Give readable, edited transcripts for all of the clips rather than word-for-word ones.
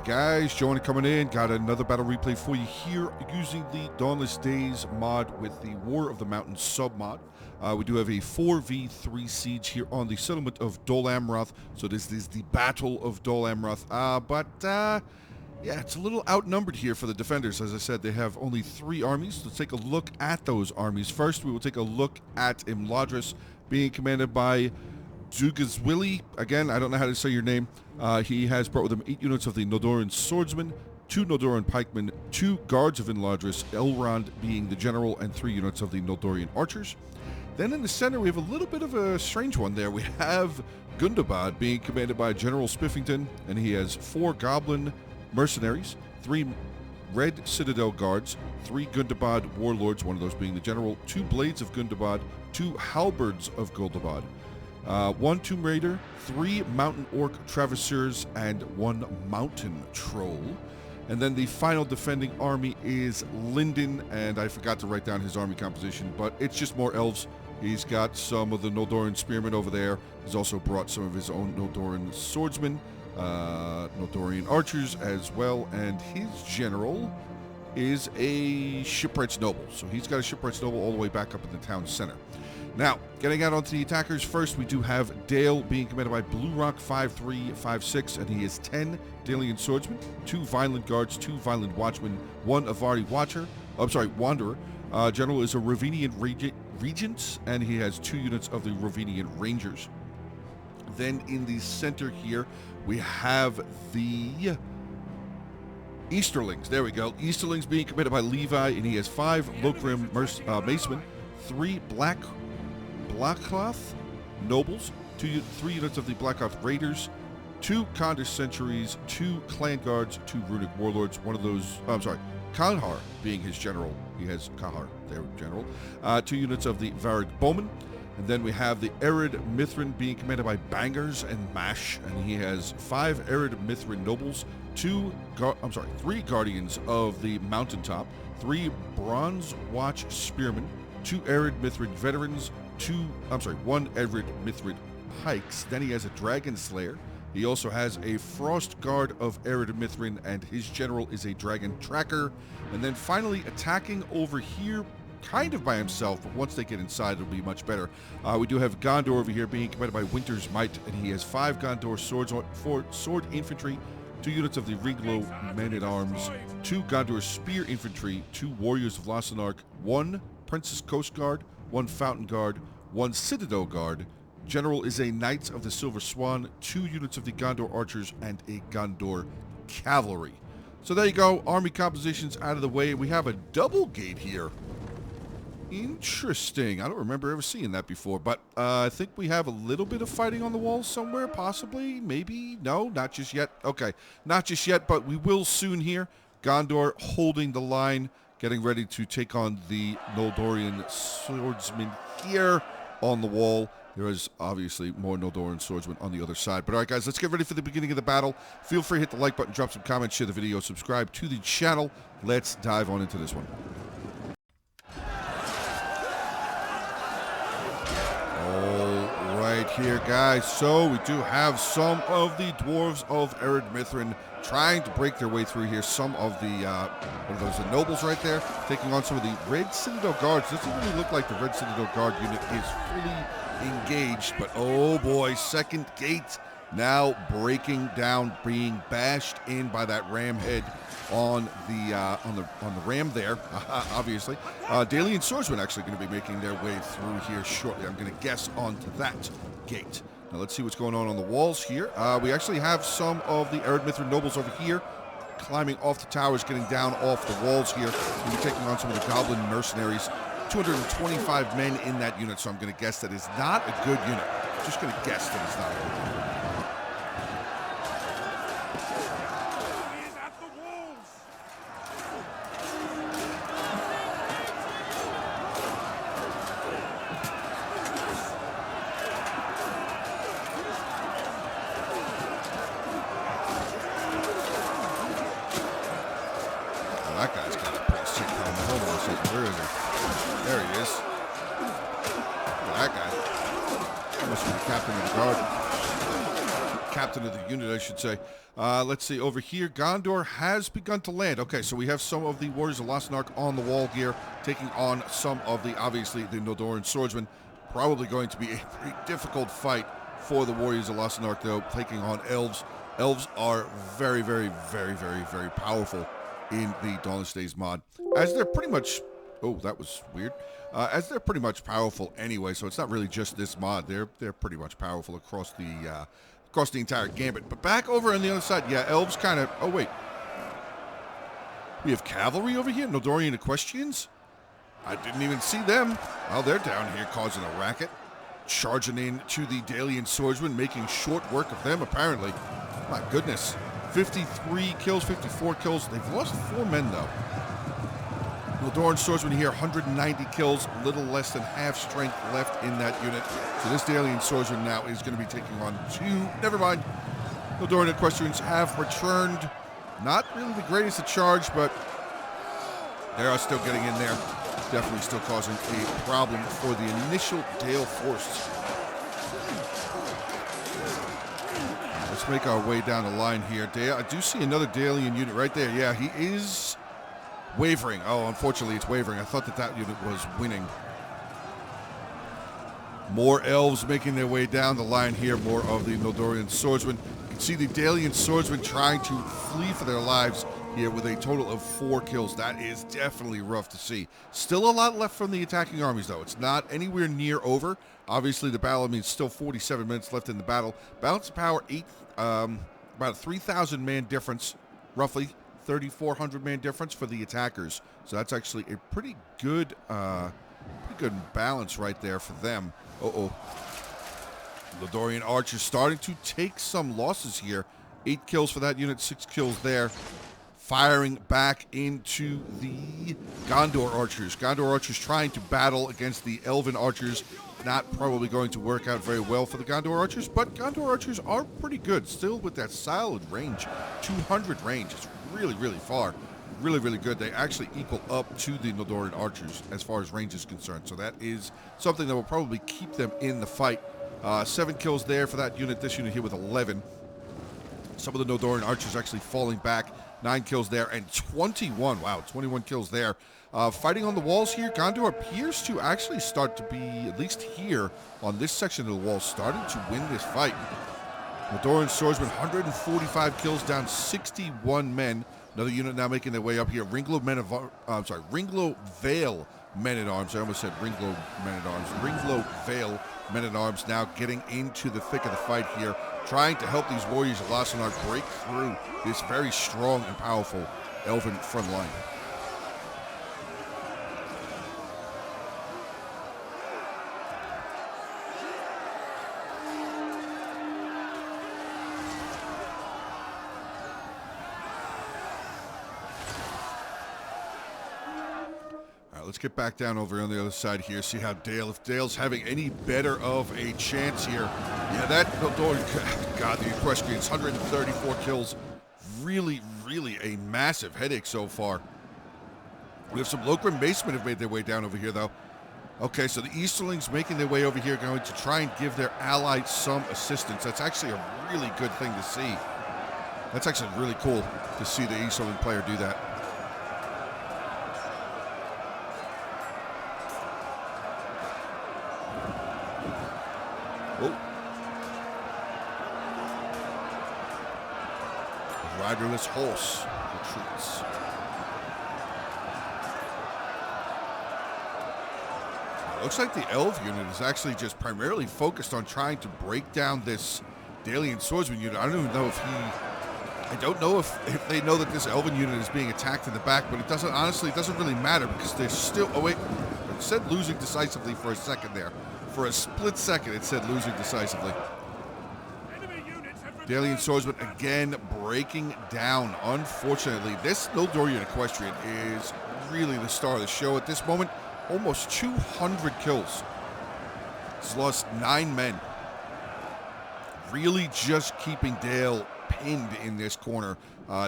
guys, Joanna coming in. Got another battle replay for you here using the Dawnless Days mod with the War of the Mountains sub-mod. We do have a 4v3 siege here on the settlement of Dol Amroth. So this is the Battle of Dol Amroth. Yeah, it's a little outnumbered here for the defenders. As I said, they have only 3 armies. Let's take a look at those armies. First, we will take a look at Imladris being commanded by Zugazwili. Again, I don't know how to say your name. He has brought with him 8 units of the Noldoran swordsmen, 2 Noldoran pikemen, 2 guards of Imladris, Elrond being the general, and 3 units of the Noldorian archers. Then in the center, we have a little bit of a strange one there. We have Gundabad being commanded by General Spiffington, and he has 4 goblin mercenaries, 3 red citadel guards, 3 Gundabad warlords, one of those being the general, 2 blades of Gundabad, 2 halberds of Gundabad, 1 Tomb Raider, 3 mountain orc traverseurs, and 1 mountain troll. And then the final defending army is Lyndon, and I forgot to write down his army composition, but it's just more elves. He's got some of the Noldoran spearmen over there. He's also brought some of his own Noldoran swordsmen, Noldorian archers as well, and his general is a shipwrights noble. So he's got a shipwrights noble all the way back up in the town center. Now, getting out onto the attackers, first we do have Dale being commanded by Blue Rock 5-3-5-6, and he is 10 Dalian swordsmen, 2 violent guards, 2 violent watchmen, 1 Avari wanderer. General is a Ravenian regent, and he has 2 units of the Ravenian rangers. Then in the center here, we have the Easterlings. There we go. Easterlings being commanded by Levi, and he has 5 Lokrim macemen, 3 Blackcloth nobles, 3 units of the Blackcloth raiders, 2 Condor sentries, 2 clan guards, 2 runic warlords, one of those, Kanhar being his general. He has Kahar, their general. 2 units of the Varag bowmen. And then we have the Arid Mithrin being commanded by Bangers and Mash, and he has 5 Arid Mithrin nobles, 3 Guardians of the Mountaintop, 3 Bronze Watch spearmen, 2 Arid Mithrin veterans, 1 Arid Mithrin pikes. Then he has a Dragon Slayer. He also has a Frost Guard of Arid Mithrin, and his general is a Dragon Tracker. And then finally, attacking over here, kind of by himself, but once they get inside, it'll be much better. We do have Gondor over here being commanded by Winter's Might, and he has 5 Gondor sword infantry, 2 units of the Ringlow men-at-arms, 2 Gondor spear infantry, 2 warriors of Lossark, 1 Princess Coast Guard, 1 Fountain Guard, 1 Citadel Guard. General is a Knights of the Silver Swan, 2 units of the Gondor archers, and a Gondor cavalry. So there you go, army compositions out of the way. We have a double gate here. Interesting. I don't remember ever seeing that before, but I think we have a little bit of fighting on the walls somewhere, possibly, maybe. No, not just yet. Okay, not just yet, but we will soon here. Gondor holding the line, getting ready to take on the Noldorian swordsmen here on the wall. There is obviously more Noldoran swordsmen on the other side. But all right, guys, let's get ready for the beginning of the battle. Feel free to hit the like button, drop some comments, share the video, subscribe to the channel. Let's dive on into this one. Right here, guys, so we do have some of the dwarves of Arid Mithrin trying to break their way through here. Some of the what are those, the nobles right there, taking on some of the Red Citadel Guards. Doesn't really look like the Red Citadel Guard unit is fully engaged, but oh boy, second gate now breaking down, being bashed in by that ram head on the ram there. Obviously, Dalian swordsmen actually going to be making their way through here shortly. I'm going to guess onto that gate. Now let's see what's going on the walls here. We actually have some of the Arid Mithrin nobles over here climbing off the towers, getting down off the walls here. We're taking on some of the goblin mercenaries. 225 men in that unit, so I'm going to guess that is not a good unit. Just going to guess that it's not a good unit. That guy's got a pretty sick helmet. Hold on a second. Where is he? There he is. Look at that guy. He must be the captain of the guard. captain of the unit, I should say. Let's see, over here, Gondor has begun to land. Okay, so we have some of the Warriors of Lothsnark on the wall here, taking on some of the, obviously, the Noldoran swordsmen. Probably going to be a pretty difficult fight for the Warriors of Lothsnark, though, taking on Elves. Elves are very, very, very, very, very powerful in the Dawnless Days mod, as they're pretty much... Oh, that was weird. As they're pretty much powerful anyway, so it's not really just this mod. They're pretty much powerful across the entire gambit. But back over on the other side, yeah, Elves kind of... Oh, wait. We have cavalry over here? Noldorian Equestrians? I didn't even see them. Well, they're down here causing a racket. Charging in to the Dalian swordsmen, making short work of them, apparently. My goodness. 53 kills, 54 kills. They've lost 4 men, though. Noldoran swordsman here, 190 kills, little less than half strength left in that unit. So this Dalian swordsman now is going to be taking on 2. Never mind. Noldoran equestrians have returned. Not really the greatest at charge, but they are still getting in there. Definitely still causing a problem for the initial Dale force. Let's make our way down the line here. I do see another Dalian unit right there. Yeah, he is wavering. Oh, unfortunately, it's wavering. I thought that unit was winning. More Elves making their way down the line here. More of the Noldorian swordsmen. You can see the Dalian swordsmen trying to flee for their lives here with a total of 4 kills. That is definitely rough to see. Still a lot left from the attacking armies, though. It's not anywhere near over. Obviously, the battle, I mean, still 47 minutes left in the battle. Balance of power, about a 3,000 man difference, roughly 3,400 man difference for the attackers. So that's actually a pretty good balance right there for them. Noldoran archers starting to take some losses here. 8 kills for that unit, 6 kills there. Firing back into the Gondor archers. Gondor archers trying to battle against the Elven archers. Not probably going to work out very well for the Gondor archers, but Gondor archers are pretty good. Still with that solid range. 200 range. It's really, really far. Really, really good. They actually equal up to the Noldoran archers as far as range is concerned. So that is something that will probably keep them in the fight. 7 kills there for that unit. This unit here with 11. Some of the Noldoran archers actually falling back. 9 kills there and 21. Wow, 21 kills there. Fighting on the walls here. Gondor appears to actually start to be, at least here on this section of the wall, starting to win this fight. Noldoran swordsman, 145 kills down 61 men. Another unit now making their way up here. Ringlow Vale Men-at-Arms. I almost said Ringlow Men-at-Arms. Ringlow Vale Men-at-Arms now getting into the thick of the fight here, trying to help these warriors of Lothsnark break through this very strong and powerful Elven front line. Let's get back down over on the other side here, see how if Dale's having any better of a chance here. Yeah, that, God, the equestrians, 134 kills. Really, really a massive headache so far. We have some Lokrim Macemen have made their way down over here, though. Okay, so the Easterlings making their way over here, going to try and give their allies some assistance. That's actually a really good thing to see. That's actually really cool to see the Easterling player do that. Riderless horse retreats. It looks like the Elf unit is actually just primarily focused on trying to break down this Dalian swordsman unit. I don't even know if they know that this Elven unit is being attacked in the back, but it doesn't really matter because they're still, it said losing decisively for a second there. For a split second, it said losing decisively. Dalian swordsman again breaking down. Unfortunately, this Noldorian equestrian is really the star of the show at this moment. Almost 200 kills. He's lost 9 men. Really just keeping Dale pinned in this corner.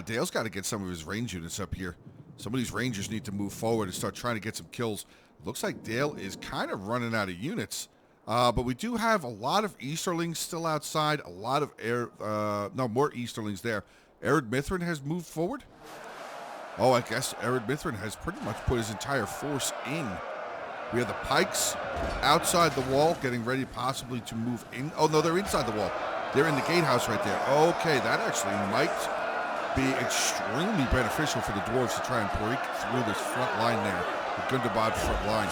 Dale's got to get some of his range units up here. Some of these rangers need to move forward and start trying to get some kills. Looks like Dale is kind of running out of units. But we do have a lot of Easterlings still outside. A lot of more Easterlings there. Ered Mithrin has moved forward. Oh, I guess Ered Mithrin has pretty much put his entire force in. We have the pikes outside the wall, getting ready possibly to move in. Oh, no, they're inside the wall. They're in the gatehouse right there. Okay, that actually might be extremely beneficial for the dwarves to try and break through this front line there. The Gundabad front line.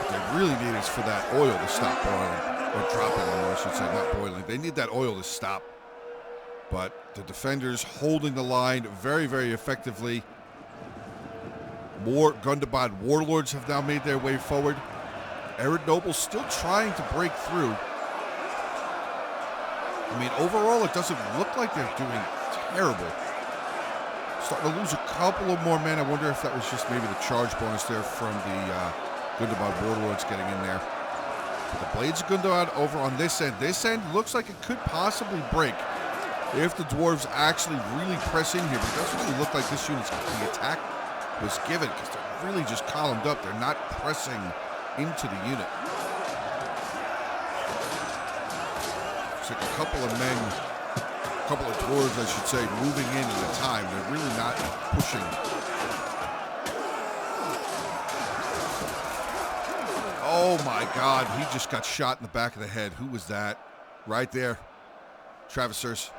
What they really need is for that oil to stop boiling. Or dropping, I should say, not boiling. They need that oil to stop. But the defenders holding the line very, very effectively. More Gundabad warlords have now made their way forward. Ered nobles still trying to break through. I mean, overall, it doesn't look like they're doing terrible. Starting to lose a couple of more men. I wonder if that was just maybe the charge bonus there from the Gundabad warlords getting in there. But the Blades of Gundabad over on this end. This end looks like it could possibly break if the dwarves actually really press in here. But it doesn't really look like this unit's the attack was given because they're really just columned up. They're not pressing into the unit. It's like a couple of men, a couple of dwarves, I should say, moving in at a time. They're really not pushing. Oh my God, he just got shot in the back of the head. Who was that? Right there. Travisers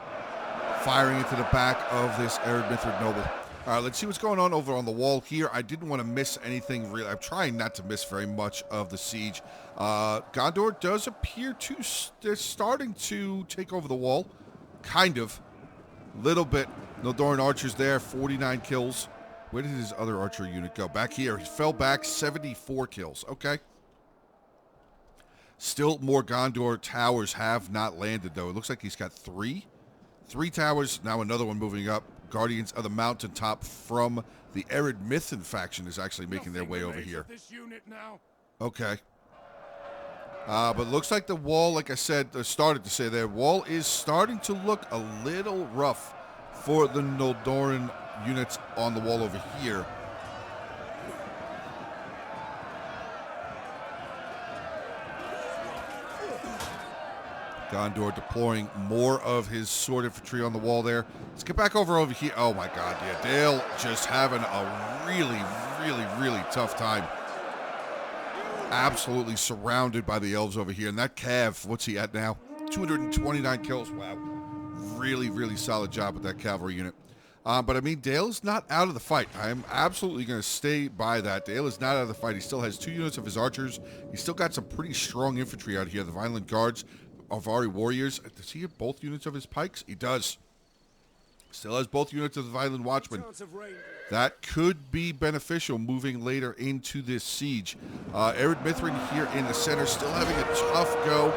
firing into the back of this Ered Mithrin noble. All right, let's see what's going on over on the wall here. I didn't want to miss anything really. I'm trying not to miss very much of the siege. Gondor does appear to they're starting to take over the wall. Kind of. Little bit. Nildoran archers there, 49 kills. Where did his other archer unit go? Back here. He fell back, 74 kills. Okay. Still more Gondor towers have not landed, though. It looks like he's got three towers. Now another one moving up. Guardians of the Mountaintop from the Ered Mithrin faction is actually making their way over here. Okay. But it looks like the wall, like I said, started to say there, wall is starting to look a little rough for the Nildoran units on the wall over here. Gondor deploying more of his sword infantry on the wall there. Let's get back over here. Oh my God, yeah, Dale just having a really tough time. Absolutely surrounded by the elves over here. And that Cav, what's he at now? 229 kills. Wow. Really solid job with that cavalry unit. But I mean, Dale is not out of the fight. I am absolutely going to stay by that. Dale is not out of the fight. He still has 2 units of his archers. He's still got some pretty strong infantry out here. The Violent Guards, Arvari warriors. Does he have both units of his pikes? He does. Still has both units of the Violent Watchmen. That could be beneficial moving later into this siege. Ered Mithrin here in the center, still having a tough go.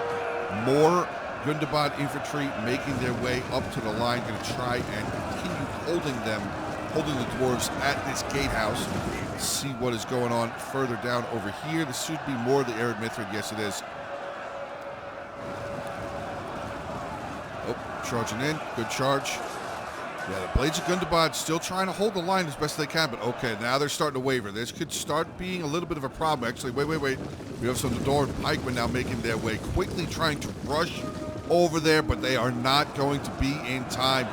More Gundabad infantry making their way up to the line, going to try and continue holding the dwarves at this gatehouse. Let's see what is going on further down over here. This should be more of the Ered Mithrin. Yes, it is. Oh, charging in. Good charge. Yeah, the Blades of Gundabad still trying to hold the line as best they can, but okay, now they're starting to waver. This could start being a little bit of a problem, actually. Wait. We have some Nildoran pikemen now making their way, quickly trying to rush over there, but they are not going to be in time.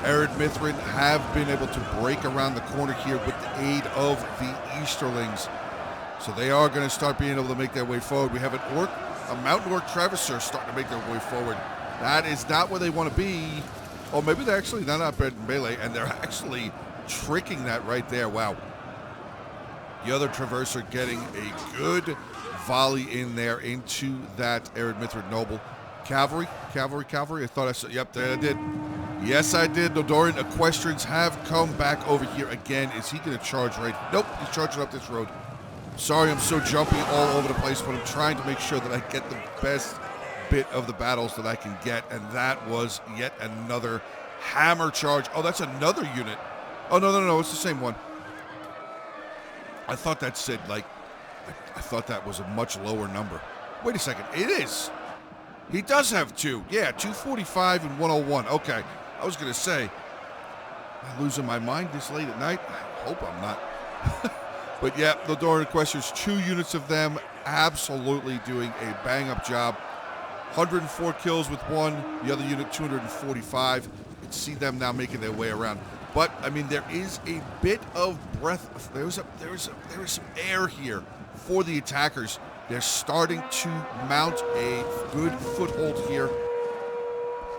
Ered Mithrin have been able to break around the corner here with the aid of the Easterlings. So they are going to start being able to make their way forward. We have a Mountain Orc Travisser starting to make their way forward. That is not where they want to be. Oh, maybe they're actually not bad in melee, and they're actually tricking that right there. Wow. The other Traverser getting a good volley in there into that Ered Mithrin noble. Cavalry. I thought I saw. Yep, there I did. Yes, I did. Nildoran Equestrians have come back over here again. Is he going to charge right? Nope, he's charging up this road. Sorry, I'm so jumpy all over the place, but I'm trying to make sure that I get the best bit of the battles that I can get, and that was yet another hammer charge. Oh, that's another unit. Oh, no, it's the same one. I thought that said, like, I thought that was a much lower number. Wait a second, it is. He does have 2. Yeah, 245 and 101. Okay, I was going to say, I'm losing my mind this late at night. I hope I'm not. But yeah, the Northern Equestrians, 2 units of them, absolutely doing a bang-up job. 104 kills with one, the other unit 245. You can see them now making their way around. But I mean, there is a bit of breath. There's some air here for the attackers. They're starting to mount a good foothold here.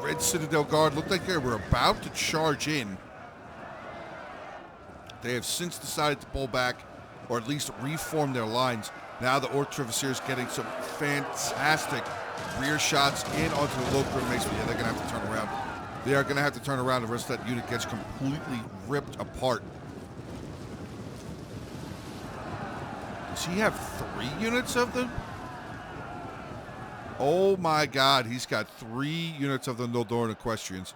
Red Citadel Guard looked like they were about to charge in. They have since decided to pull back, or at least reform their lines. Now the Orc Trebuchets getting some fantastic rear shots in onto the local mason. Yeah, they're going to have to turn around. They are going to have to turn around. The rest of that unit gets completely ripped apart. Does he have 3 units of them? Oh my God, he's got 3 units of the Northern Equestrians.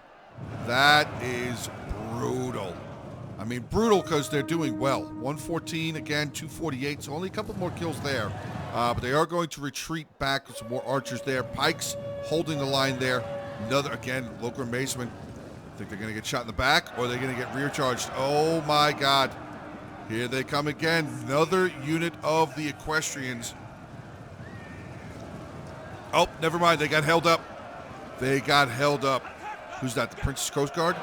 That is brutal. I mean, brutal because they're doing well. 114, again, 248, so only a couple more kills there. But they are going to retreat back with some more archers there. Pikes holding the line there. Another, again, local macemen. Think they're going to get shot in the back, or they're going to get rear charged. Oh my God. Here they come again. Another unit of the Equestrians. Oh, never mind. They got held up. They got held up. Who's that? The Princess Coast Guard?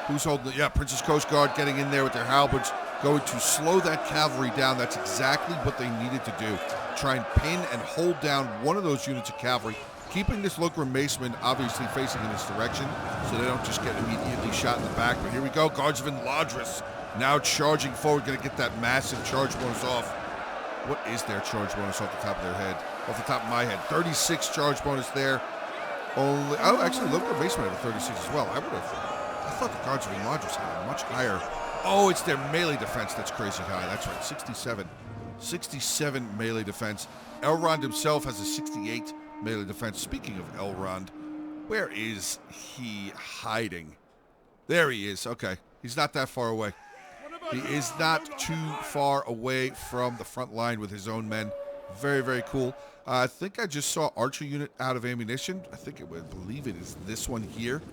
Who's holding it? Yeah, Princess Coast Guard getting in there with their halberds, going to slow that cavalry down. That's exactly what they needed to do. Try and pin and hold down one of those units of cavalry, keeping this local maceman obviously facing in this direction so they don't just get immediately shot in the back. But here we go. Guards of Imladris now charging forward, going to get that massive charge bonus off. What is their charge bonus off the top of their head? Off the top of my head. 36 charge bonus there. Only, oh, actually, local maceman had a 36 as well. I thought the Guards of Imladris had a much higher. Oh, it's their melee defense that's crazy high. That's right, 67. 67 melee defense. Elrond himself has a 68 melee defense. Speaking of Elrond, where is he hiding? There he is. Okay, he's not that far away. He is not too far away from the front line with his own men. Very, very cool. I think I just saw archer unit out of ammunition. I believe it is this one here.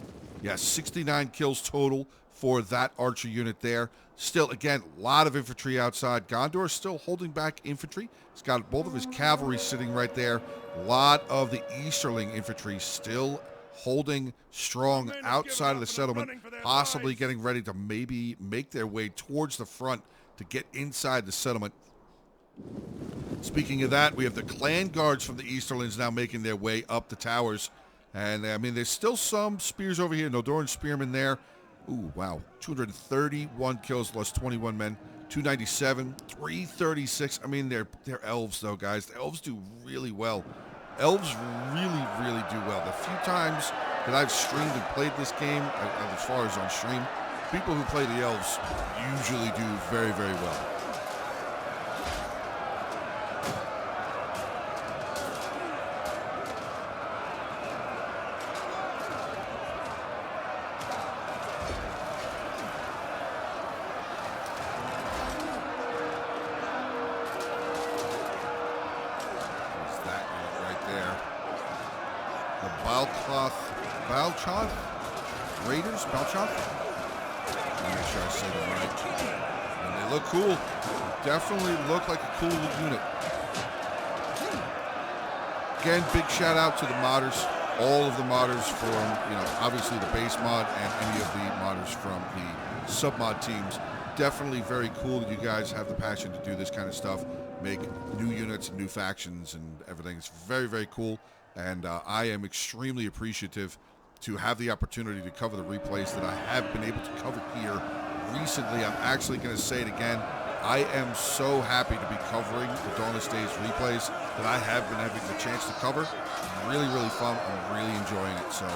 Yeah, 69 kills total for that archer unit there. Still, again, a lot of infantry outside. Gondor is still holding back infantry. He's got both of his cavalry sitting right there. A lot of the Easterling infantry still holding strong outside of the settlement, possibly getting ready to maybe make their way towards the front to get inside the settlement. Speaking of that, we have the clan guards from the Easterlands now making their way up the towers. And, I mean, there's still some spears over here. Nodoran spearmen there. Ooh, wow. 231 kills, lost 21 men. 297, 336. I mean, they're elves, though, guys. The elves do really well. Elves really, really do well. The few times that I've streamed and played this game, as far as on stream, people who play the elves usually do very, very well. Raiders, Balchoth? Let me make sure I say them right. And they look cool. Definitely look like a cool unit. Again, big shout out to the modders. All of the modders from, obviously the base mod and any of the modders from the sub-mod teams. Definitely very cool that you guys have the passion to do this kind of stuff. Make new units, new factions, and everything. It's very, very cool. And I am extremely appreciative to have the opportunity to cover the replays that I have been able to cover here recently. I'm actually going to say it again. I am so happy to be covering the Dawnless Days replays that I have been having the chance to cover. Really, really fun. I'm really enjoying it. So,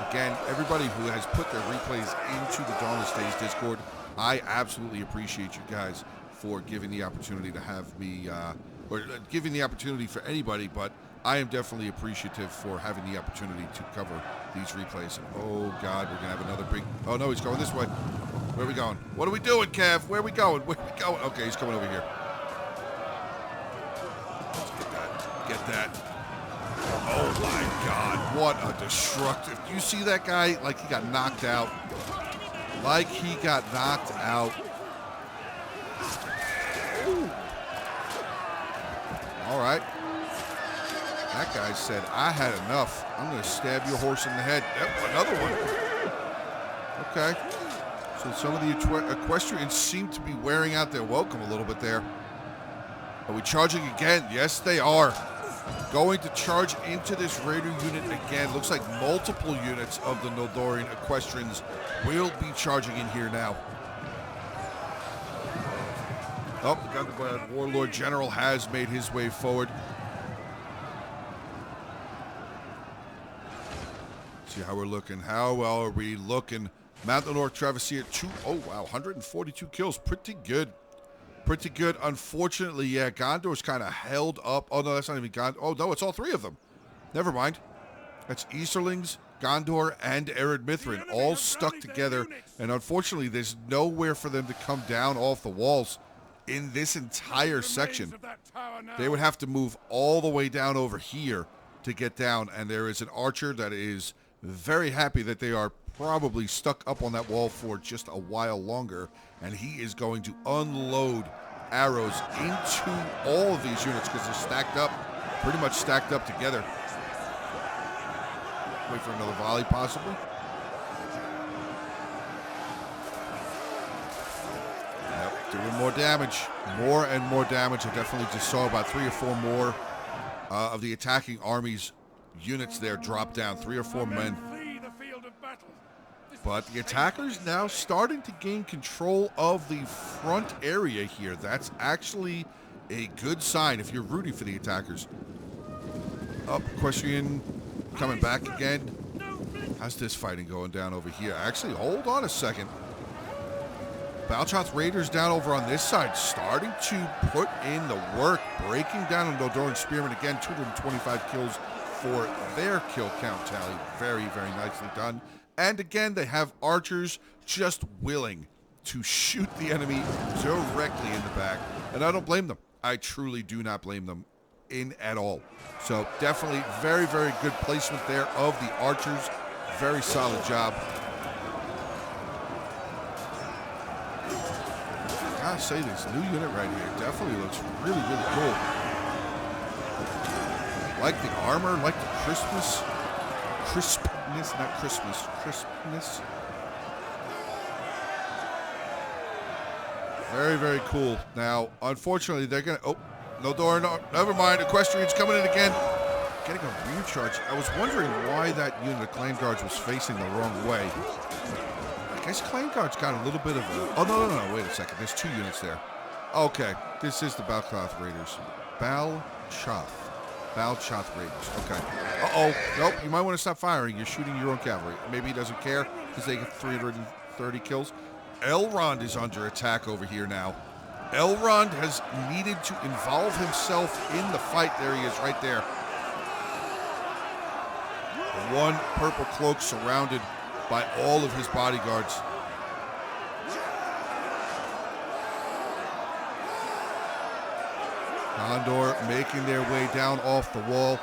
again, everybody who has put their replays into the Dawnless Days Discord, I absolutely appreciate you guys for giving the opportunity to have me, or giving the opportunity for anybody, but I am definitely appreciative for having the opportunity to cover these replays. And oh God, we're gonna have another big. Oh no, he's going this way. Where are we going? What are we doing, Kev? Where are we going? Where are we going? Okay, he's coming over here. Let's get that. Oh my God, what a destructive! Do you see that guy? Like he got knocked out. Like he got knocked out. All right. That guy said, I had enough. I'm going to stab your horse in the head. Yep, another one. Okay. So some of the equestrians seem to be wearing out their welcome a little bit there. Are we charging again? Yes, they are. Going to charge into this raider unit again. Looks like multiple units of the Noldorian equestrians will be charging in here now. Oh, the Warlord General has made his way forward. See how we're looking. How well are we looking? Mount the North Travessia, oh wow, 142 kills. Pretty good. Pretty good. Unfortunately, yeah, Gondor's kind of held up. Oh, no, that's not even Gondor. Oh, no, it's all three of them. Never mind. That's Easterlings, Gondor, and Ered Mithrin all stuck together. And unfortunately, there's nowhere for them to come down off the walls in this entire section. They would have to move all the way down over here to get down. And there is an archer that is very happy that they are probably stuck up on that wall for just a while longer, and he is going to unload arrows into all of these units because they're stacked up, pretty much stacked up together. Wait for another volley, possibly. Yep, doing more damage. More and more damage. I definitely just saw about 3 or 4 more of the attacking armies units there drop down. 3 or 4 men. But the attackers now starting to gain control of the front area here. That's actually a good sign if you're rooting for the attackers. Up, equestrian coming back again. How's this fighting going down over here? Actually, hold on a second. Balchoth Raiders down over on this side, starting to put in the work, breaking down on Noldorian Spearmen again. 225 kills for their kill count tally. Very, very nicely done. And again, they have archers just willing to shoot the enemy directly in the back. And I don't blame them. I truly do not blame them at all. So definitely very, very good placement there of the archers. Very solid job. I gotta say, this new unit right here definitely looks really, really cool. Like the armor, like the crispness. Not Christmas, crispness. Very, very cool. Now, unfortunately, they're going to... Oh, no door, no, never mind. Equestrian's coming in again. Getting a recharge. I was wondering why that unit of Clan Guards was facing the wrong way. I guess Clan Guards got a little bit of a... Oh, no, wait a second. There's 2 units there. Okay, this is the Balchoth Raiders. Balchoth Raiders. Okay. Uh-oh. Nope. You might want to stop firing. You're shooting your own cavalry. Maybe he doesn't care because they get 330 kills. Elrond is under attack over here now. Elrond has needed to involve himself in the fight. There he is right there. One purple cloak surrounded by all of his bodyguards. Gondor making their way down off the wall.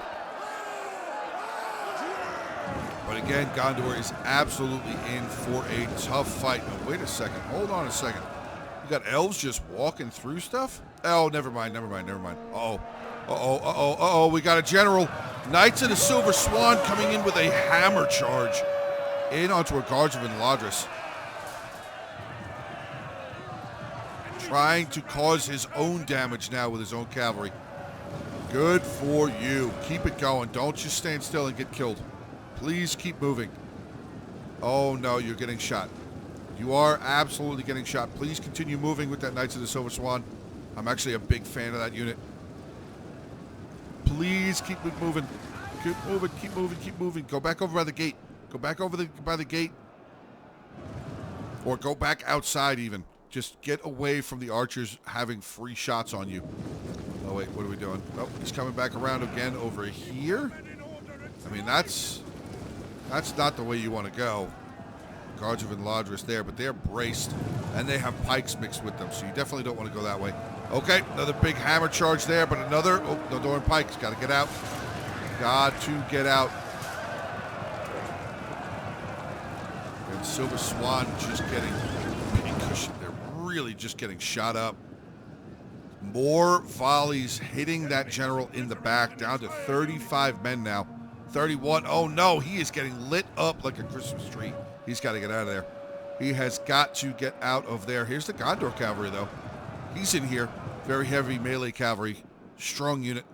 But again, Gondor is absolutely in for a tough fight. Oh, wait a second. Hold on a second. You got elves just walking through stuff? Oh, never mind. Uh-oh. We got a general. Knights of the Silver Swan coming in with a hammer charge in onto a Guards of Imladris. Trying to cause his own damage now with his own cavalry. Good for you. Keep it going. Don't just stand still and get killed. Please keep moving. Oh, no, you're getting shot. You are absolutely getting shot. Please continue moving with that Knights of the Silver Swan. I'm actually a big fan of that unit. Please keep it moving. Keep moving. Go back over by the gate. Go back over by the gate. Or go back outside even. Just get away from the archers having free shots on you. Oh, wait, what are we doing? Oh, he's coming back around again over here. I mean, that's not the way you want to go. Guards of Imladris there, but they're braced, and they have pikes mixed with them, so you definitely don't want to go that way. Okay, another big hammer charge there, but another... Oh, Noldorian pikes. Got to get out. Got to get out. And Silver Swan just getting pincushion. They're really just getting shot up. More volleys hitting that general in the back. Down to 35 men now. 31. Oh, no. He is getting lit up like a Christmas tree. He's got to get out of there. He has got to get out of there. Here's the Gondor cavalry, though. He's in here. Very heavy melee cavalry. Strong unit.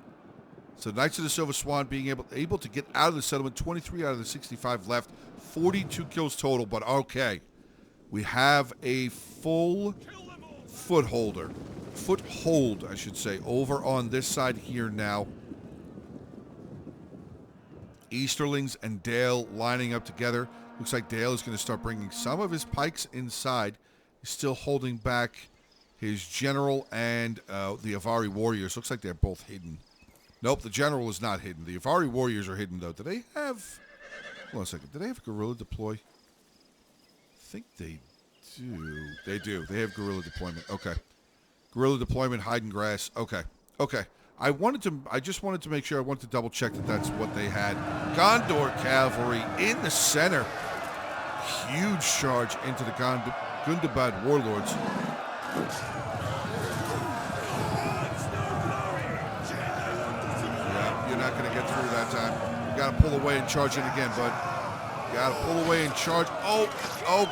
So Knights of the Silver Swan being able to get out of the settlement. 23 out of the 65 left. 42 kills total, but okay. We have a full foothold, I should say, over on this side here now. Easterlings and Dale lining up together. Looks like Dale is going to start bringing some of his pikes inside. He's still holding back his general and the Avari warriors. Looks like they're both hidden. Nope, the general is not hidden. The Avari warriors are hidden, though. Do they have... Hold on a second. Do they have guerrilla deploy? I think they do. They do. They have guerrilla deployment. Okay. Guerrilla deployment, hiding grass. Okay. Okay. I just wanted to make sure. I wanted to double check that that's what they had. Gondor cavalry in the center. Huge charge into the Gundabad warlords. Yeah, you're not going to get through that time. You got to pull away and charge in again, bud. You got to pull away and charge. Oh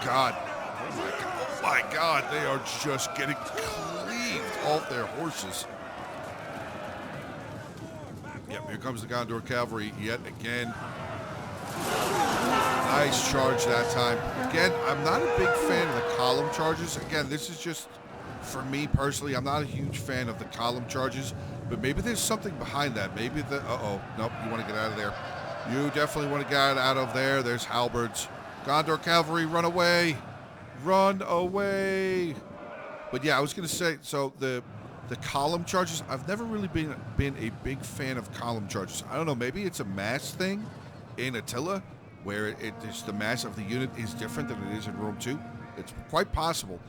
God. Oh my God. They are just getting cleaved off their horses. Yep, here comes the Gondor cavalry yet again. Nice charge that time. Again, I'm not a big fan of the column charges. Again, this is just, for me personally, I'm not a huge fan of the column charges, but maybe there's something behind that. Maybe the, nope, you want to get out of there. You definitely want to get out of there. There's halberds. Gondor cavalry, run away. Run away. But yeah, I was going to say, so the column charges, I've never really been a big fan of column charges. I don't know, maybe it's a mass thing in Attila, where it's the mass of the unit is different than it is in Rome 2. It's quite possible.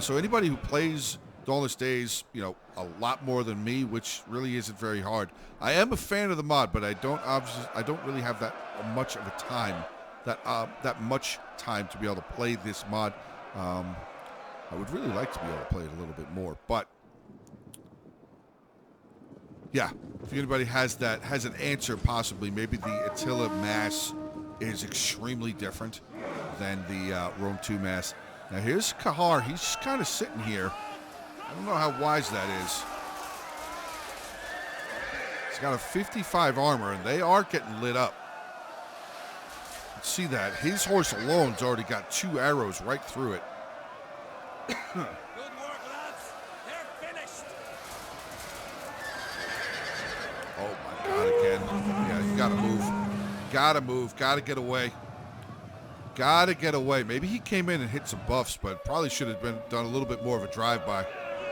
So anybody who plays Dawnless Days, you know, a lot more than me, which really isn't very hard. I am a fan of the mod, but I don't really have that much of a time, that much time to be able to play this mod. I would really like to be able to play it a little bit more, but yeah, if anybody has an answer, possibly, maybe the Attila mass is extremely different than the Rome 2 mass. Now here's Kahar. He's just kind of sitting here. I don't know how wise that is. He's got a 55 armor, and they are getting lit up. Let's see that. His horse alone's already got 2 arrows right through it. Good work, lads. They're finished. Oh my God, again. Yeah, you gotta move. Gotta move. Gotta get away. Gotta get away. Maybe he came in and hit some buffs, but probably should have done a little bit more of a drive-by.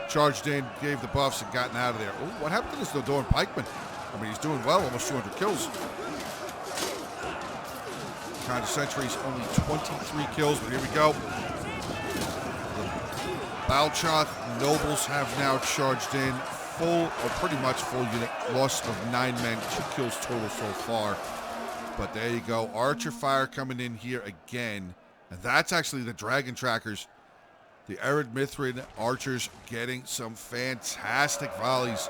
Charged in, gave the buffs, and gotten out of there. Oh, what happened to this Nodoran pikeman? I mean, he's doing well, almost 200 kills. Kind of Sentries, only 23 kills, but here we go. Balchoth nobles have now charged in, full, or pretty much full unit, loss of 9 men, 2 kills total so far. But there you go, archer fire coming in here again. And that's actually the dragon trackers. The Ered Mithrin archers getting some fantastic volleys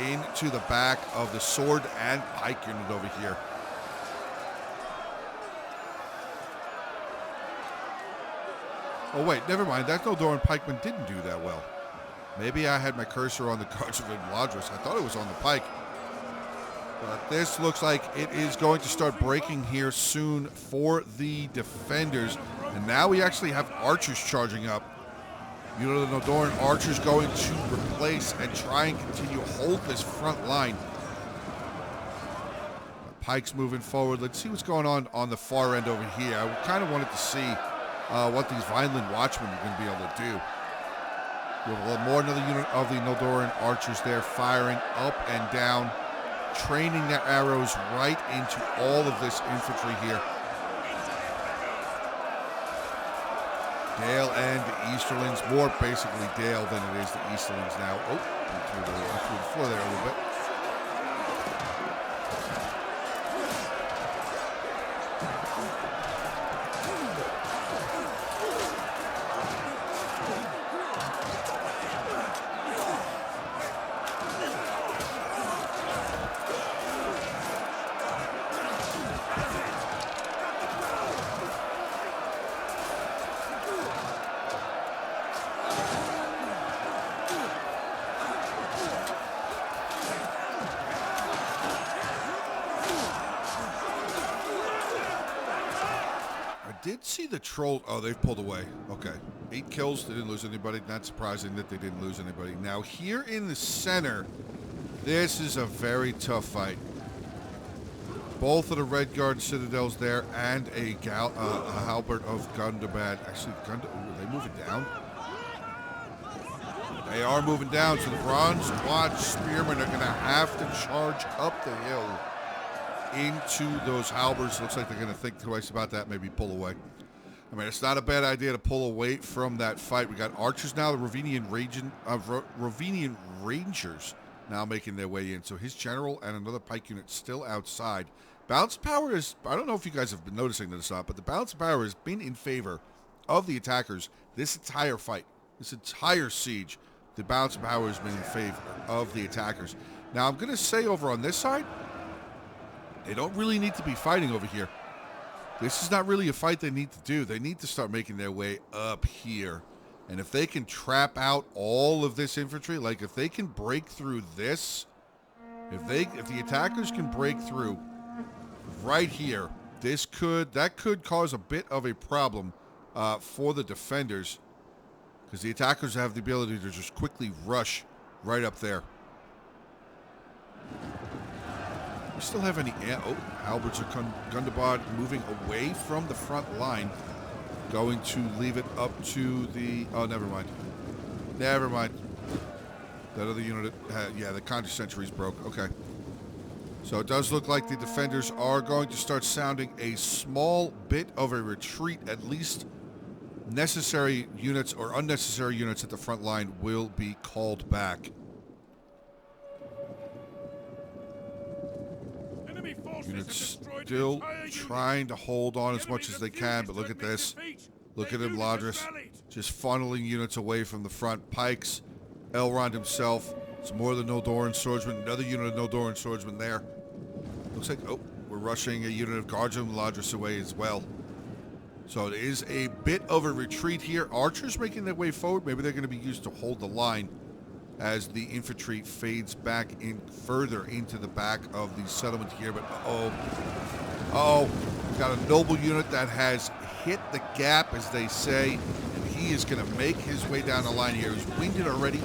into the back of the sword and pike unit over here. Oh wait, never mind. That Nodoran pikeman didn't do that well. Maybe I had my cursor on the guards of Imladris. I thought it was on the pike. But this looks like it is going to start breaking here soon for the defenders. And now we actually have archers charging up. You know, the Nodoran archers going to replace and try and continue to hold this front line. Pike's moving forward. Let's see what's going on the far end over here. I kind of wanted to see what these Vineland Watchmen are going to be able to do. We have more another unit of the Nodoran archers there firing up and down, training their arrows right into all of this infantry here. Dale and the Easterlings, more basically Dale than it is the Easterlings now. Oh, through the floor there a little bit. did see the troll. Oh, they've pulled away. Okay. 8 kills. They didn't lose anybody. Not surprising that they didn't lose anybody. Now, here in the center, this is a very tough fight. Both of the Red Guard citadels there and a halberd of Gundabad. Actually, are they moving down? They are moving down, so the Bronze Watch Spearmen are going to have to charge up the hill into those halberds. Looks like they're going to think twice about that, maybe pull away. I mean, it's not a bad idea to pull away from that fight. We got archers now, the Rovenian Rangers now making their way in. So his general and another pike unit still outside. Balance power is, I don't know if you guys have been noticing this or not, but the balance of power has been in favor of the attackers this entire fight. This entire siege, the balance of power has been in favor of the attackers. Now, I'm going to say over on this side, they don't really need to be fighting over here. This is not really a fight they need to do. They need to start making their way up here. And if they can trap out all of this infantry, like if they can break through this, if the attackers can break through right here, that could cause a bit of a problem for the defenders, because the attackers have the ability to just quickly rush right up there. We still have any... Oh, halberds of Gundabad moving away from the front line. Going to leave it up to the... Oh, never mind. Never mind. That other unit... yeah, the counter sentries broke. Okay. So it does look like the defenders are going to start sounding a small bit of a retreat. At least necessary units or unnecessary units at the front line will be called back. Units still trying to hold on as much as they can, but look at this. Look at Imladris just funneling units away from the front. Pikes, Elrond himself. It's more of the Noldoran swordsmen. Another unit of Noldoran swordsmen there. Looks like, oh, we're rushing a unit of guards of Imladris away as well. So it is a bit of a retreat here. Archers making their way forward. Maybe they're going to be used to hold the line as the infantry fades back in further into the back of the settlement here. But we've got a noble unit that has hit the gap, as they say, and he is going to make his way down the line here. He's winged it already.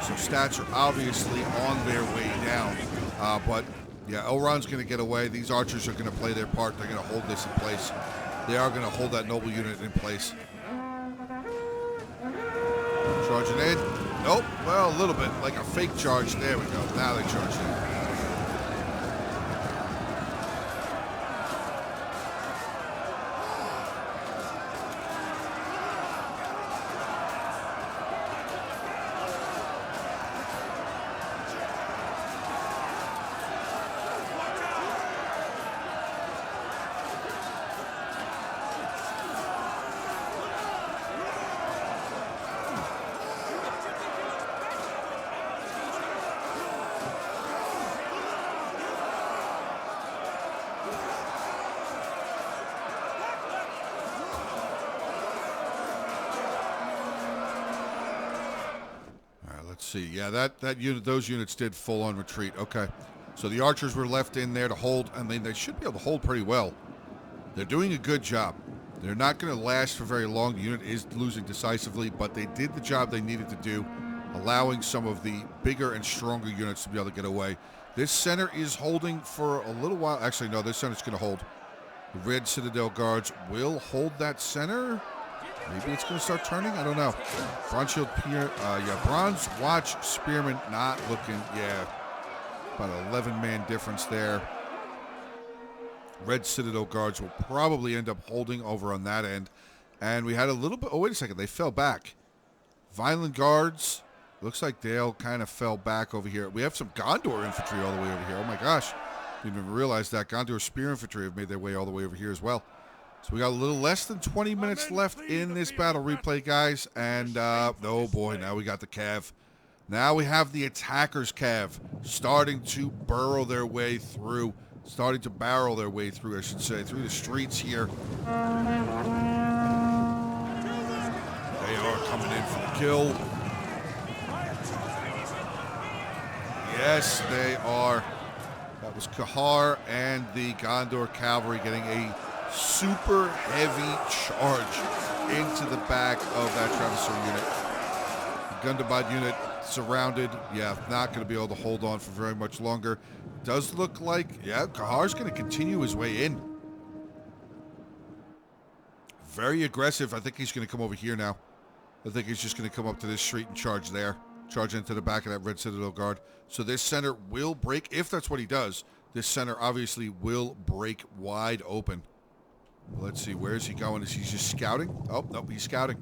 So stats are obviously on their way down. But yeah, Elrond's going to get away. These archers are going to play their part. They're going to hold this in place. They are going to hold that noble unit in place. Charging in. Nope. Well, a little bit. Like a fake charge. There we go. Now they charged in. See, yeah, that unit, those units did full on retreat. Okay, so the archers were left in there to hold. I mean, they should be able to hold pretty well. They're doing a good job. They're not going to last for very long. The unit is losing decisively, but they did the job they needed to do, allowing some of the bigger and stronger units to be able to get away. This center is holding for a little while. Actually, no, this center's going to hold. The Red Citadel Guards will hold that center. Maybe it's going to start turning. I don't know. Bronze Shield Pier, Bronze Watch Spearmen not looking. Yeah, about an 11-man difference there. Red Citadel Guards will probably end up holding over on that end. And we had a little bit. Oh, wait a second. They fell back. Violent Guards. Looks like Dale kind of fell back over here. We have some Gondor infantry all the way over here. Oh my gosh. Didn't even realize that. Gondor Spear infantry have made their way all the way over here as well. So we got a little less than 20 minutes left in this battle replay, guys. And, oh boy, now we got the cav. Now we have the attackers cav starting to burrow their way through. Starting to barrel their way through, I should say, through the streets here. They are coming in for the kill. Yes, they are. That was Kahar and the Gondor cavalry getting a super heavy charge into the back of that Travisor unit. The Gundabad unit surrounded. Yeah, not going to be able to hold on for very much longer. Does look like, yeah, Kahar's going to continue his way in. Very aggressive. I think he's going to come over here now. I think he's just going to come up to this street and charge there. Charge into the back of that Red Citadel Guard. So this center will break. If that's what he does, this center obviously will break wide open. Let's see. Where is he going? Is he just scouting? Oh, nope. He's scouting.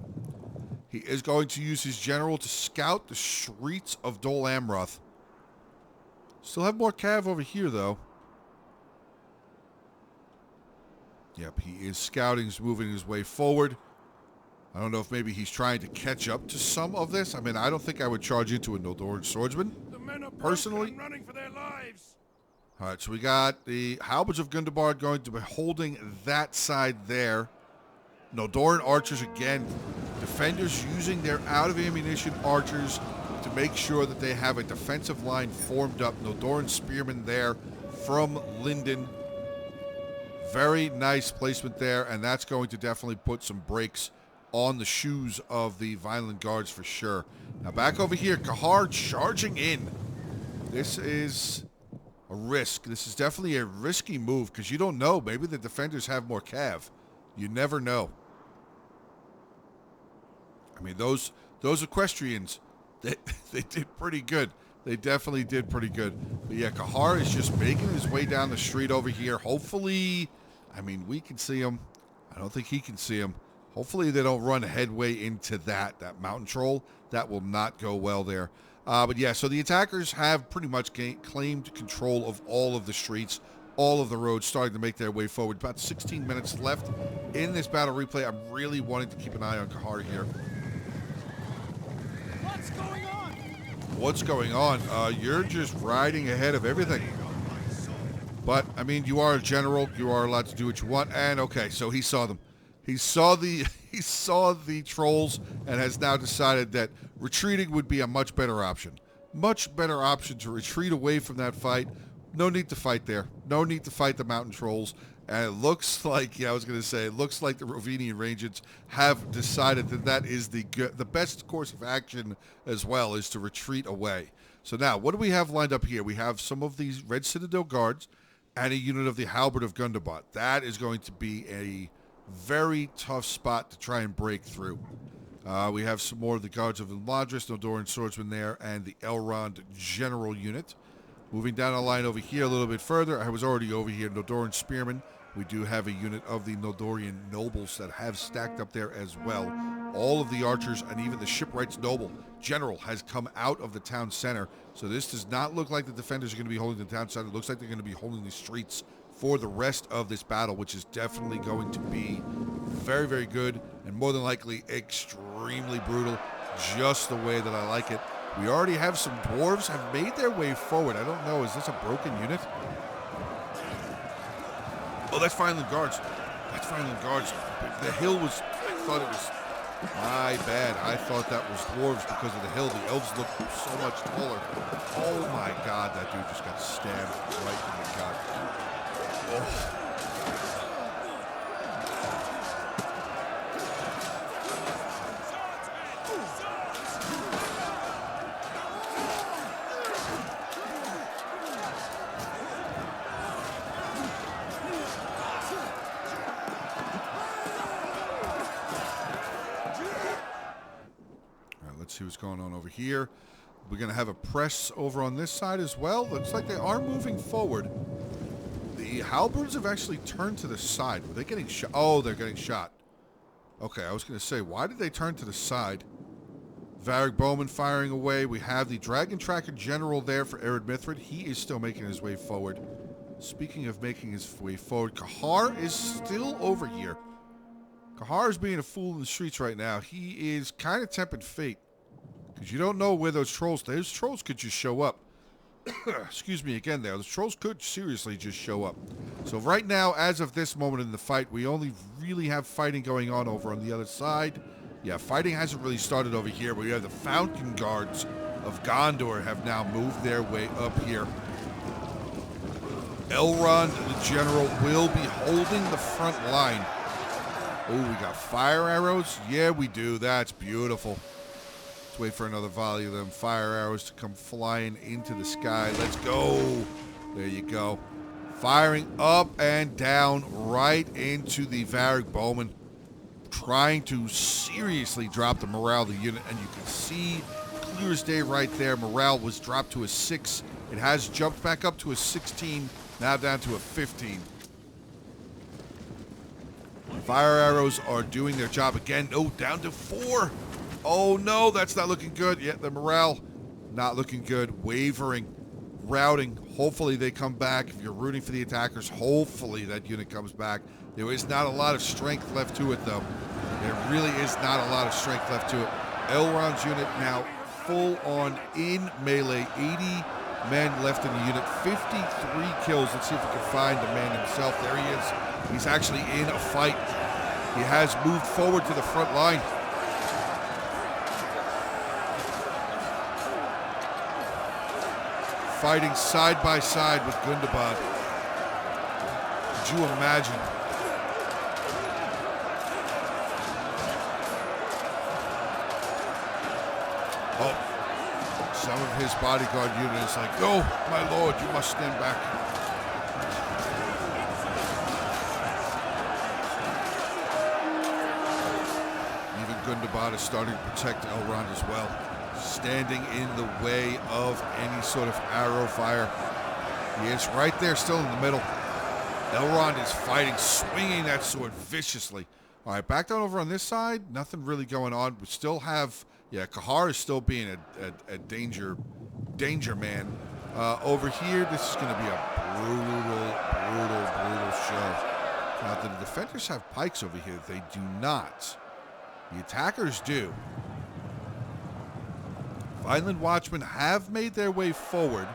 He is going to use his general to scout the streets of Dol Amroth. Still have more cav over here, though. Yep, he is scouting. He's moving his way forward. I don't know if maybe he's trying to catch up to some of this. I mean, I don't think I would charge into a Noldoran swordsman, personally. Running for their lives. All right, so we got the Halberds of Gundabad going to be holding that side there. Noldoran archers again. Defenders using their out-of-ammunition archers to make sure that they have a defensive line formed up. Noldoran spearmen there from Linden. Very nice placement there, and that's going to definitely put some brakes on the shoes of the Violent Guards for sure. Now back over here, Kahar charging in. This is a risk. This is definitely a risky move because you don't know. Maybe the defenders have more cav. You never know. I mean, those equestrians, they did pretty good. They definitely did pretty good. But yeah, Kahar is just making his way down the street over here. Hopefully, I mean, we can see him. I don't think he can see him. Hopefully they don't run headway into that mountain troll. That will not go well there. But yeah, so the attackers have pretty much claimed control of all of the streets, all of the roads, starting to make their way forward. About 16 minutes left in this battle replay. I'm really wanting to keep an eye on Kahar here. What's going on? What's going on? You're just riding ahead of everything. But, I mean, you are a general. You are allowed to do what you want. And, okay, so he saw them. He saw the trolls and has now decided that retreating would be a much better option. Much better option to retreat away from that fight. No need to fight there. No need to fight the mountain trolls. And it looks like, yeah, I was going to say, it looks like the Rovinian Rangers have decided that that is the best course of action as well, is to retreat away. So now, what do we have lined up here? We have some of these Red Citadel Guards and a unit of the Halberd of Gundabad. That is going to be a very tough spot to try and break through. We have some more of the Guards of Imladris, Noldoran swordsmen there, and the Elrond general unit. Moving down the line over here a little bit further, I was already over here, Noldoran spearmen. We do have a unit of the Noldorian nobles that have stacked up there as well. All of the archers and even the shipwrights noble general has come out of the town center. So this does not look like the defenders are going to be holding the town center. It looks like they're going to be holding the streets for the rest of this battle, which is definitely going to be very, very good and more than likely extremely brutal, just the way that I like it. We already have some dwarves have made their way forward. I don't know, is this a broken unit? Oh, that's Violent Guards. That's Violent Guards. The hill was, I thought it was, my bad. I thought that was dwarves because of the hill. The elves look so much taller. Oh my God, that dude just got stabbed right in the gut. Oh. See what's going on over here. We're going to have a press over on this side as well. Looks like they are moving forward. The halberds have actually turned to the side. Were they getting shot? Oh, they're getting shot. Okay, I was going to say, why did they turn to the side? Varric Bowman firing away. We have the Dragon Tracker General there for Ered Mithrid. He is still making his way forward. Speaking of making his way forward, Kahar is still over here. Kahar is being a fool in the streets right now. He is kind of tempting fate. Because you don't know where those trolls could just show up. Excuse me again there. Those trolls could seriously just show up. So right now, as of this moment in the fight, we only really have fighting going on over on the other side. Yeah, fighting hasn't really started over here. We have the Fountain Guards of Gondor have now moved their way up here. Elrond, the general, will be holding the front line. Oh, we got fire arrows? Yeah, we do. That's beautiful. Let's wait for another volley of them fire arrows to come flying into the sky. Let's go. There you go. Firing up and down right into the Varric bowmen. Trying to seriously drop the morale of the unit. And you can see clear as day right there. Morale was dropped to a 6. It has jumped back up to a 16. Now down to a 15. Fire arrows are doing their job again. Oh, down to 4. Oh, no, that's not looking good. Yeah, the morale not looking good. Wavering. Routing. Hopefully they come back. If you're rooting for the attackers, hopefully that unit comes back. There is not a lot of strength left to it, though. There really is not a lot of strength left to it. Elrond's unit now full on in melee. 80 men left in the unit. 53 kills. Let's see if we can find the man himself. There he is. He's actually in a fight. He has moved forward to the front line. Fighting side by side with Gundabad. Could you imagine? Oh, some of his bodyguard unit is like, "No, my lord, you must stand back." Even Gundabad is starting to protect Elrond as well. Standing in the way of any sort of arrow fire. He is right there, still in the middle. Elrond is fighting, swinging that sword viciously. All right, back down over on this side. Nothing really going on. We still have, yeah, Kahar is still being a danger man. Over here, this is going to be a brutal show. Now, the defenders have pikes over here. They do not. The attackers do. Violent Watchmen have made their way forward.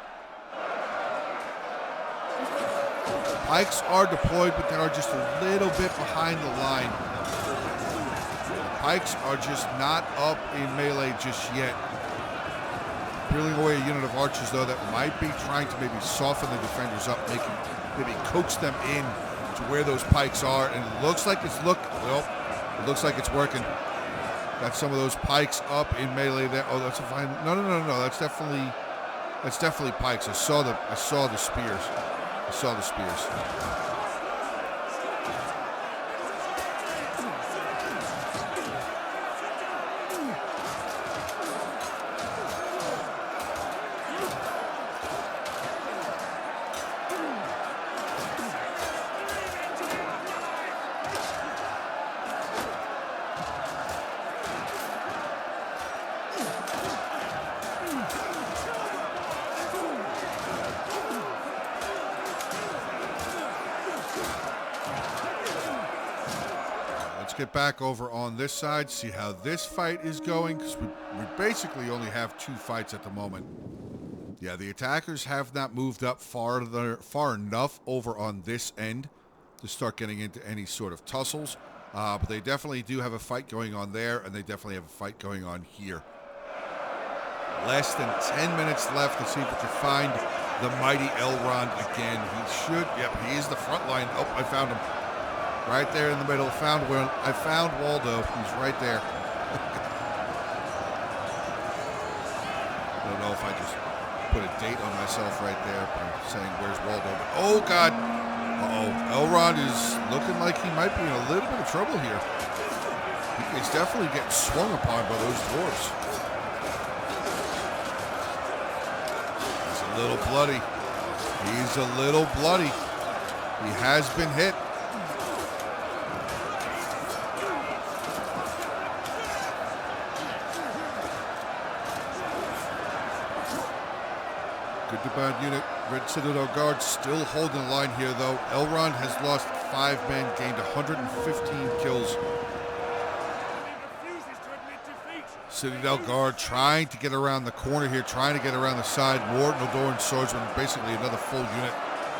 Pikes are deployed, but they are just a little bit behind the line. The pikes are just not up in melee just yet. Peeling away a unit of archers, though, that might be trying to maybe soften the defenders up, maybe coax them in to where those pikes are. And it looks like it looks like it's working. Got some of those pikes up in melee there. Oh, that's a fine. No. That's definitely pikes. I saw the spears. Get back over on this side, see how this fight is going, because we basically only have 2 fights at the moment. Yeah, the attackers have not moved up far enough over on this end to start getting into any sort of tussles, but they definitely do have a fight going on there, and they definitely have a fight going on here. Less than 10 minutes left. Let's see if we can find the mighty Elrond again. He should. Yep, he is the front line. Oh, I found him. Right there in the middle. I found Waldo. He's right there. I don't know if I just put a date on myself right there by saying, "Where's Waldo?" But, oh, God. Uh-oh. Elrond is looking like he might be in a little bit of trouble here. He's definitely getting swung upon by those dwarves. He's a little bloody. He's a little bloody. He has been hit. Gundabad unit, Red Citadel Guard still holding the line here, though. Elrond has lost 5 men, gained 115 kills. Citadel Guard trying to get around the corner here, trying to get around the side. More Nodoran swordsmen, basically another full unit,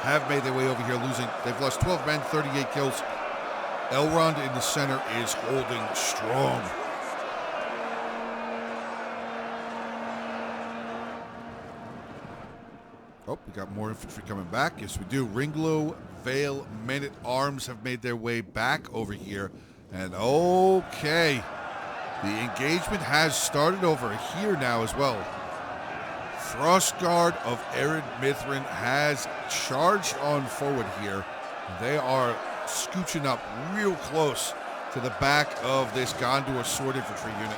have made their way over here, losing. They've lost 12 men, 38 kills. Elrond in the center is holding strong. Oh, We got more infantry coming back. Yes, we do. Ringlow, Vale, Men-at-Arms have made their way back over here. And okay, the engagement has started over here now as well. Frostguard of Ered Mithrin has charged on forward here. They are scooching up real close to the back of this Gondor sword infantry unit.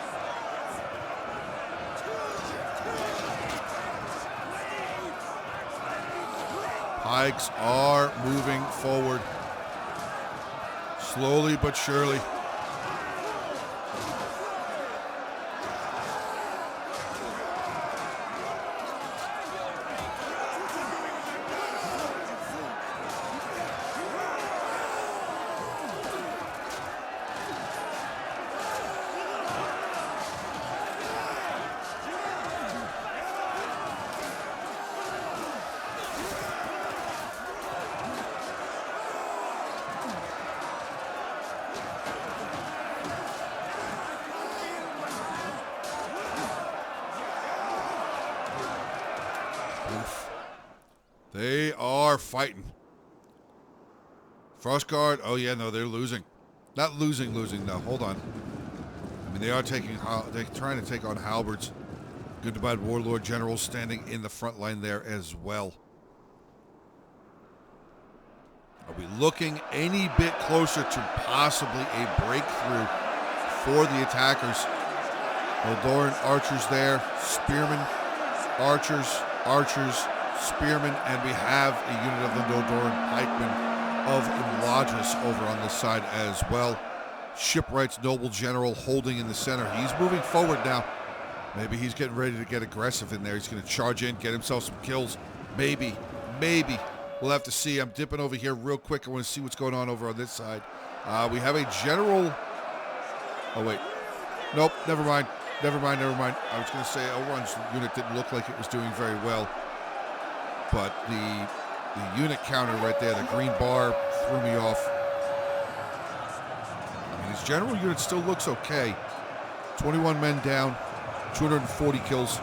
Pikes are moving forward, slowly but surely. They are fighting. Frostguard, oh yeah, no, they're losing. Not losing, no, hold on. I mean, they're trying to take on halberds. Good to bad warlord generals standing in the front line there as well. Are we looking any bit closer to possibly a breakthrough for the attackers? Eldoran archers there, spearmen, archers, spearmen, and we have a unit of the Eldoran pikemen of Imladris over on this side as well. Shipwright's noble general holding in the center. He's moving forward now. Maybe he's getting ready to get aggressive in there. He's going to charge in, get himself some kills. Maybe. We'll have to see. I'm dipping over here real quick. I want to see what's going on over on this side. We have a general... Oh, wait. Nope, never mind. I was going to say Elrond's unit didn't look like it was doing very well. But the unit counter right there, the green bar, threw me off. I mean, his general unit still looks okay. 21 men down, 240 kills.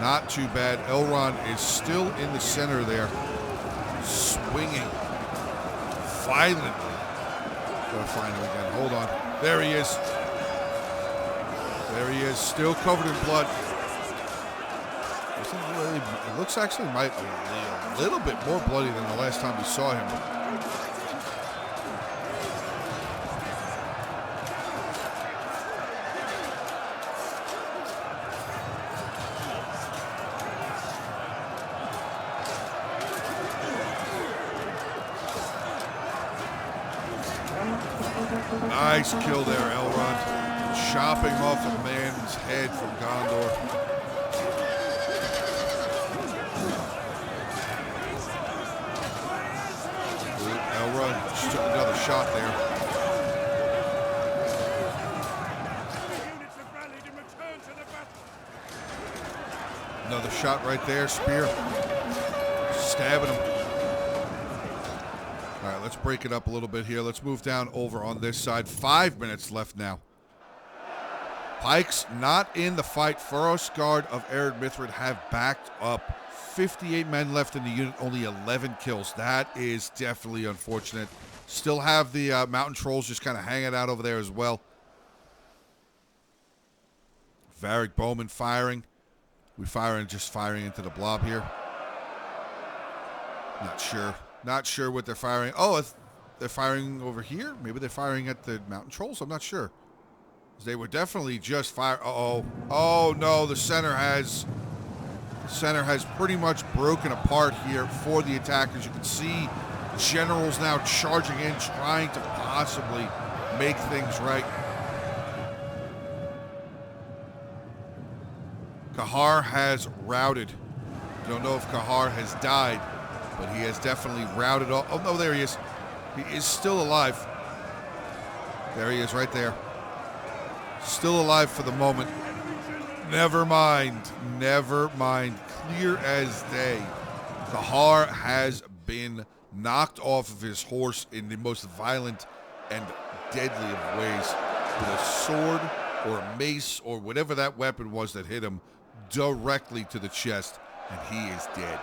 Not too bad. Elrond is still in the center there, swinging violently. Gotta find him again. Hold on. There he is. Still covered in blood. It looks actually might be a little bit more bloody than the last time we saw him. Nice kill there, Elrond. Chopping off a man's head from Gondor. Elrond just took another shot there. Another shot right there, spear. Stabbing him. All right, let's break it up a little bit here. Let's move down over on this side. 5 minutes left now. Pikes not in the fight. Frostguard of Ered Mithrin have backed up. 58 men left in the unit, only 11 kills. That is definitely unfortunate. Still have the mountain trolls just kind of hanging out over there as well. Varric Bowman firing. Just firing into the blob here. Not sure what they're firing. Oh, they're firing over here? Maybe they're firing at the mountain trolls? I'm not sure. They were definitely just fire. Oh no, the center has pretty much broken apart here for the attackers. You can see generals now charging in, trying to possibly make things right. Kahar has routed. Don't know if Kahar has died, but he has definitely routed all. Oh no, there he is. He is still alive. There he is right there. Still alive for the moment. Never mind. Clear as day. Kahar has been knocked off of his horse in the most violent and deadly of ways with a sword or a mace or whatever that weapon was that hit him directly to the chest, and he is dead.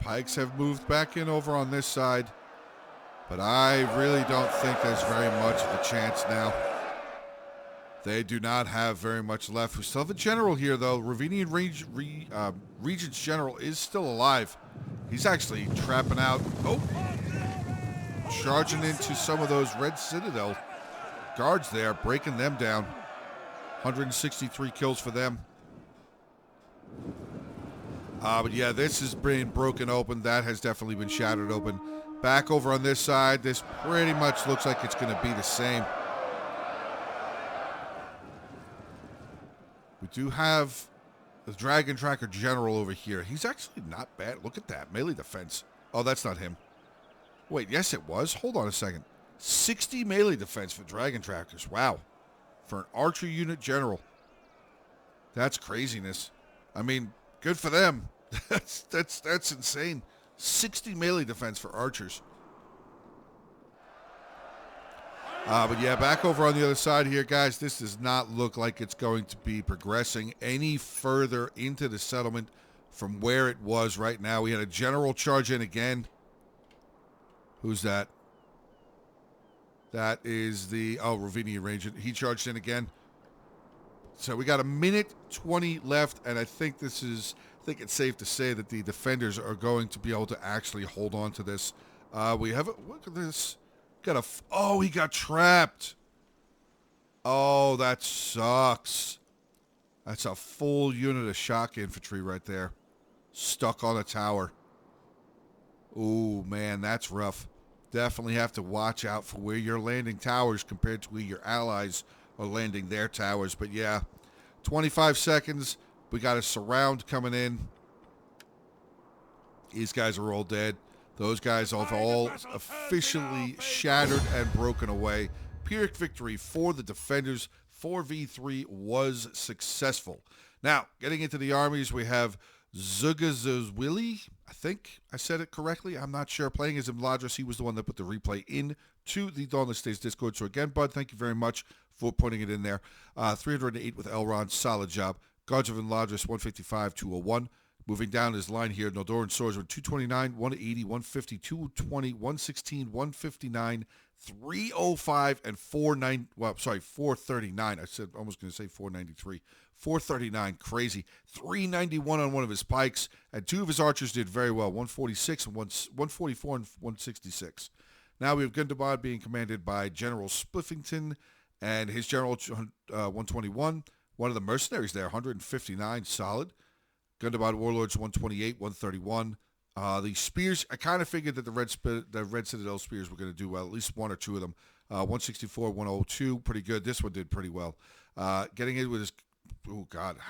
Pikes have moved back in over on this side, but I really don't think there's very much of a chance now. They do not have very much left. We still have a general here, though. Ravinian Regent's general is still alive. He's actually trapping out. Oh! Charging into some of those Red Citadel guards there, breaking them down. 163 kills for them. But yeah, this has been broken open. That has definitely been shattered open. Back over on this side, this pretty much looks like it's going to be the same. We do have the Dragon Tracker General over here. He's actually not bad. Look at that. Melee defense. Oh, that's not him. Wait, yes it was. Hold on a second. 60 melee defense for Dragon Trackers. Wow. For an archer unit general. That's craziness. I mean, good for them. That's insane. 60 melee defense for archers. But yeah, back over on the other side here, guys. This does not look like it's going to be progressing any further into the settlement from where it was right now. We had a general charge in again. Who's that? That is the Ravinian Ranger. He charged in again. So we got a minute 20 left, and I think it's safe to say that the defenders are going to be able to actually hold on to this. We have look at this. Oh, he got trapped. Oh, that sucks. That's a full unit of shock infantry right there. Stuck on a tower. Ooh, man, that's rough. Definitely have to watch out for where you're landing towers compared to where your allies are landing their towers. But yeah, 25 seconds. We got a surround coming in. These guys are all dead. Those guys have all officially shattered and broken away. Pyrrhic victory for the defenders. 4v3 was successful. Now, getting into the armies, we have Zugazuzwili. I think I said it correctly. I'm not sure. Playing as Imladris. He was the one that put the replay in to the Dawnless Days Discord. So again, Bud, thank you very much for putting it in there. 308 with Elrond. Solid job. Guards of Imladris, 155, 201. Moving down his line here, Noldoran Swordsman, 229, 180, 150, 220, 116, 159, 305, and 439. I said, almost going to say 493. 439, crazy. 391 on one of his pikes, and two of his archers did very well, 146 and 144 and 166. Now we have Gondor being commanded by General Spliffington, and his general 121. One of the mercenaries there, 159, solid. Gondor Warlords 128, 131. The spears, I kind of figured that the Red Citadel spears were going to do well, at least one or two of them. 164, 102, pretty good. This one did pretty well. Getting in with his,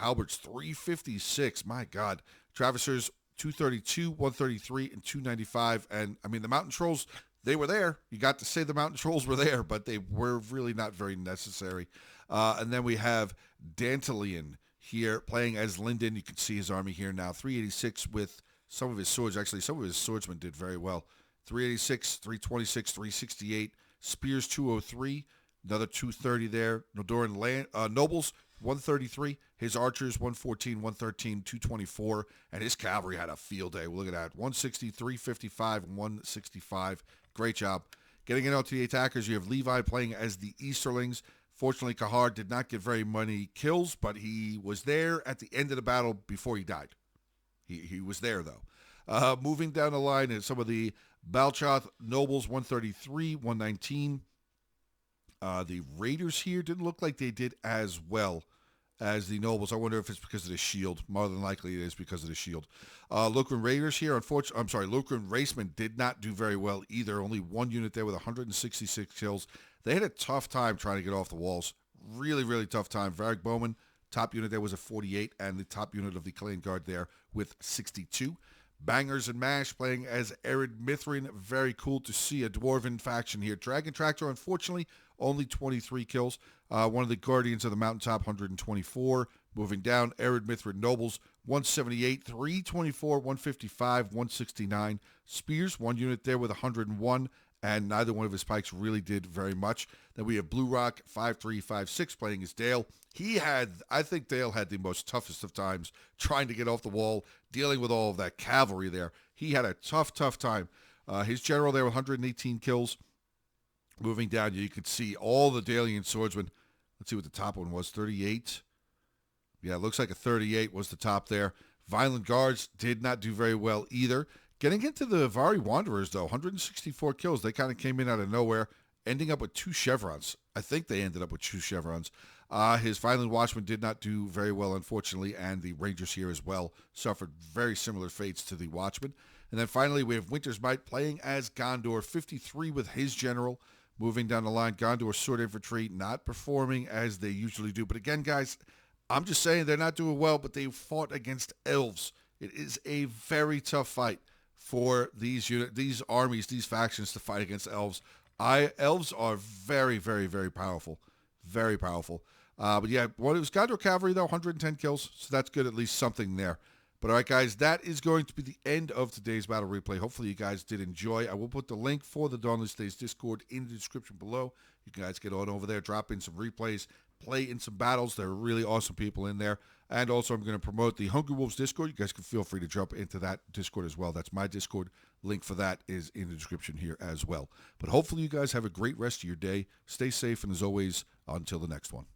halberds 356, my God. Travisers 232, 133, and 295. And, I mean, the Mountain Trolls, they were there. You got to say the Mountain Trolls were there, but they were really not very necessary. And then we have Dantalian here playing as Lyndon. You can see his army here now. 386 with some of his swords. Actually, some of his swordsmen did very well. 386, 326, 368. Spears 203. Another 230 there. Noldoran Nobles 133. His archers 114, 113, 224. And his cavalry had a field day. Look at that. 160, 355, 165. Great job. Getting into the attackers, you have Levi playing as the Easterlings. Fortunately, Kahar did not get very many kills, but he was there at the end of the battle before he died. He was there, though. Moving down the line is some of the Balchoth Nobles, 133, 119. The Raiders here didn't look like they did as well as the Nobles. I wonder if it's because of the shield. More than likely, it is because of the shield. Lokran Raiders here, Lokran Racemen did not do very well either. Only one unit there with 166 kills. They had a tough time trying to get off the walls. Really, really tough time. Varric Bowman, Top unit there was a 48, and the top unit of the Clan Guard there with 62. Bangers and Mash playing as Ered Mithrin. Very cool to see a Dwarven faction here. Dragon Tractor, unfortunately, only 23 kills. One of the Guardians of the Mountaintop, 124. Moving down, Ered Mithrin Nobles, 178, 324, 155, 169. Spears, one unit there with 101, and neither one of his pikes really did very much. Then we have Blue Rock, 5356, playing as Dale. I think Dale had the most toughest of times trying to get off the wall, dealing with all of that cavalry there. He had a tough time. His general there with 118 kills. Moving down, you can see all the Dalian swordsmen. Let's see what the top one was, 38. Yeah, it looks like a 38 was the top there. Violent Guards did not do very well either. Getting into the Vari Wanderers, though, 164 kills. They kind of came in out of nowhere, ending up with 2 chevrons. I think they ended up with 2 chevrons. His Violent Watchmen did not do very well, unfortunately, and the Rangers here as well suffered very similar fates to the Watchmen. And then finally, we have Winter's Might playing as Gondor, 53 with his general. Moving down the line, Gondor Sword Infantry not performing as they usually do. But again, guys, I'm just saying they're not doing well, but they fought against Elves. It is a very tough fight for these armies, these factions to fight against Elves. Elves are very, very, very powerful. Very powerful. But yeah, it was Gondor Cavalry, though, 110 kills, so that's good, at least something there. But all right, guys, that is going to be the end of today's battle replay. Hopefully you guys did enjoy. I will put the link for the Dawnless Days Discord in the description below. You guys get on over there, drop in some replays, play in some battles. There are really awesome people in there. And also, I'm going to promote the Hungry Wolves Discord. You guys can feel free to jump into that Discord as well. That's my Discord. Link for that is in the description here as well. But hopefully you guys have a great rest of your day. Stay safe, and as always, until the next one.